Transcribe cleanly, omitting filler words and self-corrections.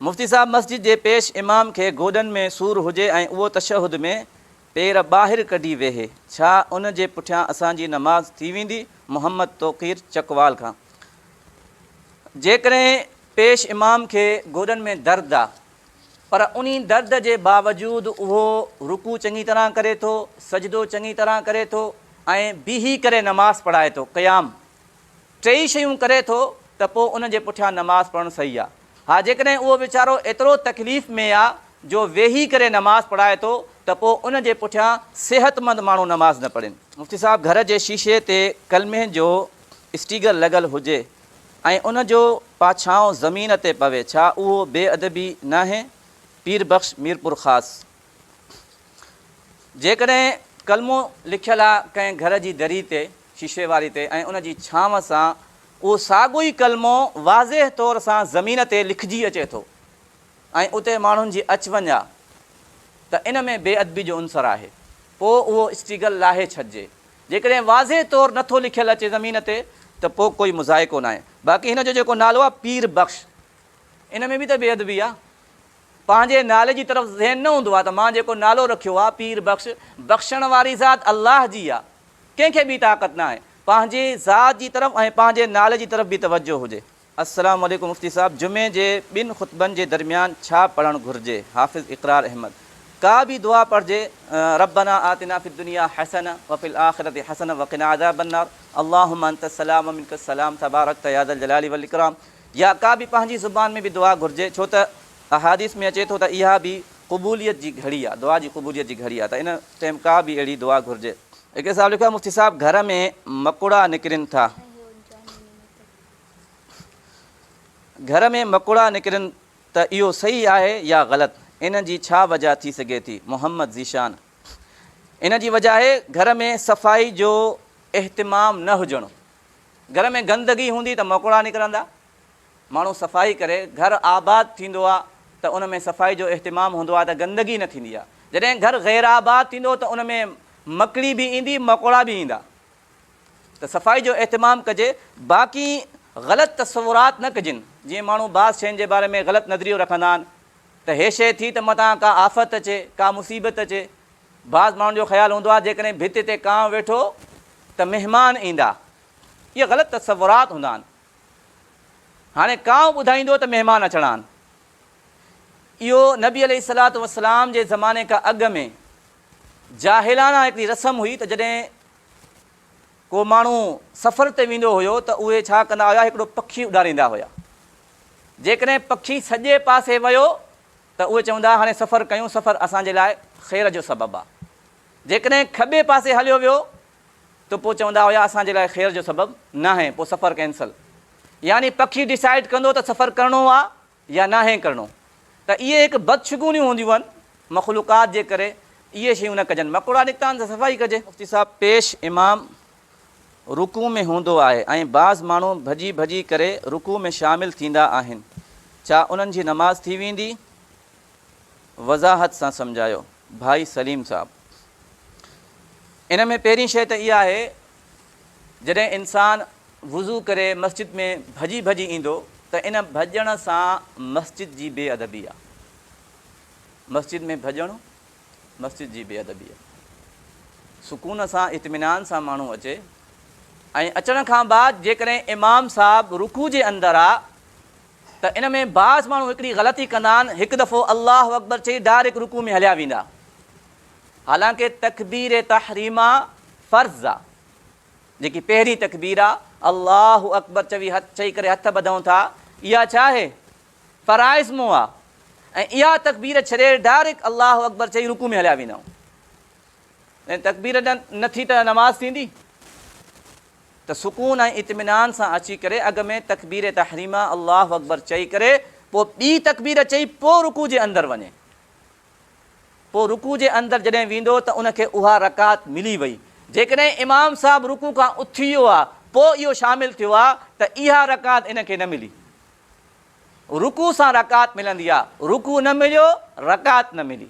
मुफ्ती साहब मस्जिद जे पेश इमाम खे गोॾनि में सूरु हुजे ऐं उहो तशहुद में पेर ॿाहिरि कढी वेहे, छा उन जे पुठियां असांजी नमाज़ थी वेंदी? मोहम्मद तौक़ीर चकवाल खां। जेकॾहिं पेश इमाम खे गोॾनि में दर्द आहे पर उन दर्द जे बावजूदु उहो रुकू चङी तरह करे थो, सजदो चङी तरह करे थो ऐं बीही करे नमाज़ पढ़ाए थो, क़याम टई शयूं करे थो, त पोइ उन जे पुठियां नमाज़ पढ़णु सही आहे। हा, जेकॾहिं उहो वीचारो एतिरो तकलीफ़ में आहे जो वेही करे नमाज़ पढ़ाए थो, त पोइ उन जे पुठियां सिहतमंद माण्हू नमाज़ न पढ़नि। मुफ्ती साहब, घर जे शीशे ते कलमे जो स्टीगर लॻल हुजे ऐं उन जो पाछाऊं ज़मीन ते पवे, छा उहो बेअदबी न आहे? पीर बख़्श मीरपुर ख़ासि। जेकॾहिं कलमो लिखियलु आहे कंहिं घर जी दरी ते, शीशे वारी ते, ऐं उन जी छांव सां उहो साॻियो ई कलमो वाज़िह तौर सां ज़मीन ते लिखिजी अचे थो ऐं उते माण्हुनि जी अचु वञु आहे, त इन में बेअदबी जो उनसर आहे, पोइ उहो स्टीगर लाहे छॾिजे। जेकॾहिं वाज़िह तौरु नथो लिखियलु अचे ज़मीन ते, त पोइ कोई मुज़ाइको न आहे। बाक़ी हिन जो जेको नालो आहे पीर बख़्श, इन में बि त बेअदबी आहे। पंहिंजे नाले जी तरफ़ ज़हन न हूंदो आहे त मां जेको नालो रखियो आहे पीर बख़्श, बख़्शण वारी ज़ात अलाह जी आहे, कंहिंखे बि ताक़त न आहे। पंहिंजे ज़ात जी तरफ़ ऐं पंहिंजे नाले जी तरफ़ बि तवजो हुजे। अस्सलामु अलैकुम मुफ्ती साहब, जुमे जे ॿिनि ख़ुतबनि जे दरमियान छा पढ़णु घुरिजे? हाफ़िज़ इक़रार अहमद। का बि दुआ पढ़िजे, रब्बना आतिना फ़िद दुनिया हसना व फ़िल आख़िरति हसना व क़िना अज़ाबन्नार, अल्लाहुम्मा अंतस सलाम व मिनकस सलाम तबारकत या ज़ल जलाली वल इकराम। या का बि पंहिंजी ज़ुबान में बि दुआ घुरिजे, छो त अहादीस में अचे थो त इहा बि क़बूलियत जी घड़ी आहे, दुआ जी क़बूलियत जी घड़ी आहे, त इन टाइम का बि अहिड़ी दुआ घुरिजे। हिकु साहब लिखियो आहे, मुफ्ती साहब, घर में मकोड़ा निकिरनि था, घर में मकोड़ा निकिरनि त इहो सही आहे या ग़लति? इन जी छा वजह थी सघे थी? मोहम्मद ज़ीशान। इन जी वजह आहे घर में सफ़ाई जो एहतिमाम न हुजणु। घर में गंदगी हूंदी त मकोड़ा निकिरंदा। माण्हू सफ़ाई करे, घर आबाद थींदो आहे त उन में सफ़ाई जो एहतिमाम हूंदो आहे त गंदगी न थींदी आहे। जॾहिं घर ग़ैर आबाद थींदो त उन में मकड़ी बि ईंदी, मकोड़ा बि ईंदा, त सफ़ाई जो एहतिमाम कजे। बाक़ी ग़लति तसवुरात न कजनि, जीअं माण्हू बाज़ शयुनि जे बारे में ग़लति नज़रियो रखंदा आहिनि त हे शइ थी त मथां का आफ़त अचे, का मुसीबत अचे। बाज़ माण्हुनि जो ख़्यालु हूंदो आहे जेकॾहिं भित ते कांव वेठो त महिमान ईंदा, इहे ग़लति तसवुरात हूंदा आहिनि। हाणे कांव ॿुधाईंदो त महिमान अचणा आहिनि। इहो नबी अलैहिस्सलातु वस्सलाम जे ज़माने खां अॻु में जाहिलाना हिकिड़ी रस्म हुई त जॾहिं को माण्हू सफ़र ते वेंदो हुयो त उहे छा कंदा हुया, हिकिड़ो पखी उॾारींदा हुया। जेकॾहिं पखी सॼे पासे वियो त उहे चवंदा हाणे सफ़रु कयूं, सफ़रु असांजे लाइ ख़ैर जो सबबु आहे। जेकॾहिं खॿे पासे हलियो वियो त पोइ चवंदा हुया असांजे लाइ ख़ैर जो सबबु न आहे, पोइ सफ़रु कैंसल। यानी पखी डिसाइड कंदो त सफ़रु करिणो आहे या न आहे करिणो। त इहे हिकु बदशगुनियूं हूंदियूं आहिनि मख़लूक़ात जे करे, इहे शयूं न कजनि। मकोड़ा निकिता आहिनि त सफ़ाई कजे। मुफ्ती साहब, पेश इमाम रुकू में हूंदो आहे ऐं बाज़ माण्हू भॼी भॼी करे रुकू में शामिलु थींदा आहिनि, छा उन्हनि जी नमाज़ थी वेंदी? वज़ाहत सां सम्झायो। भाई सलीम साहब, इन में पहिरीं शइ त इहा आहे, जॾहिं इंसानु वुज़ू करे मस्जिद में भॼी भॼी ईंदो त इन भॼण सां मस्जिद जी बेअदबी आहे। मस्जिद में भॼणु मस्जिद जी बेअदबी आहे। सुकून सां इत्मिनान सां माण्हू अचे ऐं अचण खां बाद जेकॾहिं इमाम साहब रुकू जे अंदरि आहे त इन में बाज़ माण्हू हिकिड़ी ग़लती कंदा आहिनि, हिकु दफ़ो अल्लाहु अकबर चई डायरेक्ट रुकू में हलिया वेंदा। हालांकि तकबीर तहरीमा फ़र्ज़ आहे, जेकी पहिरीं तकबीर आहे अल्लाहु अकबर चई करे हथ ॿधूं था, इहा छा आहे? फ़राइज़मो आहे। ऐं इहा तकबीर छॾे डायरेक्ट अल्लाहु अकबर चई रुकू में हलिया वेंदा। ऐं तकबीर न थी त नमाज़ थींदी? त सुकून ऐं इत्मिनान सां अची करे अॻ में तकबीर तहरीमा अल्लाहु अकबर चई करे पोइ ॿी तकबीर चई पोइ रुकू जे अंदरि वञे। पोइ रुकू जे अंदरि जॾहिं वेंदो त उनखे उहा रकात मिली वई। जेकॾहिं इमाम साहब रुकू खां उथी वियो आहे पोइ इहो शामिलु थियो आहे त इहा रकात इनखे न मिली। रुकू सां रकात मिलंदी आहे, रुकू न मिलियो रकात न मिली।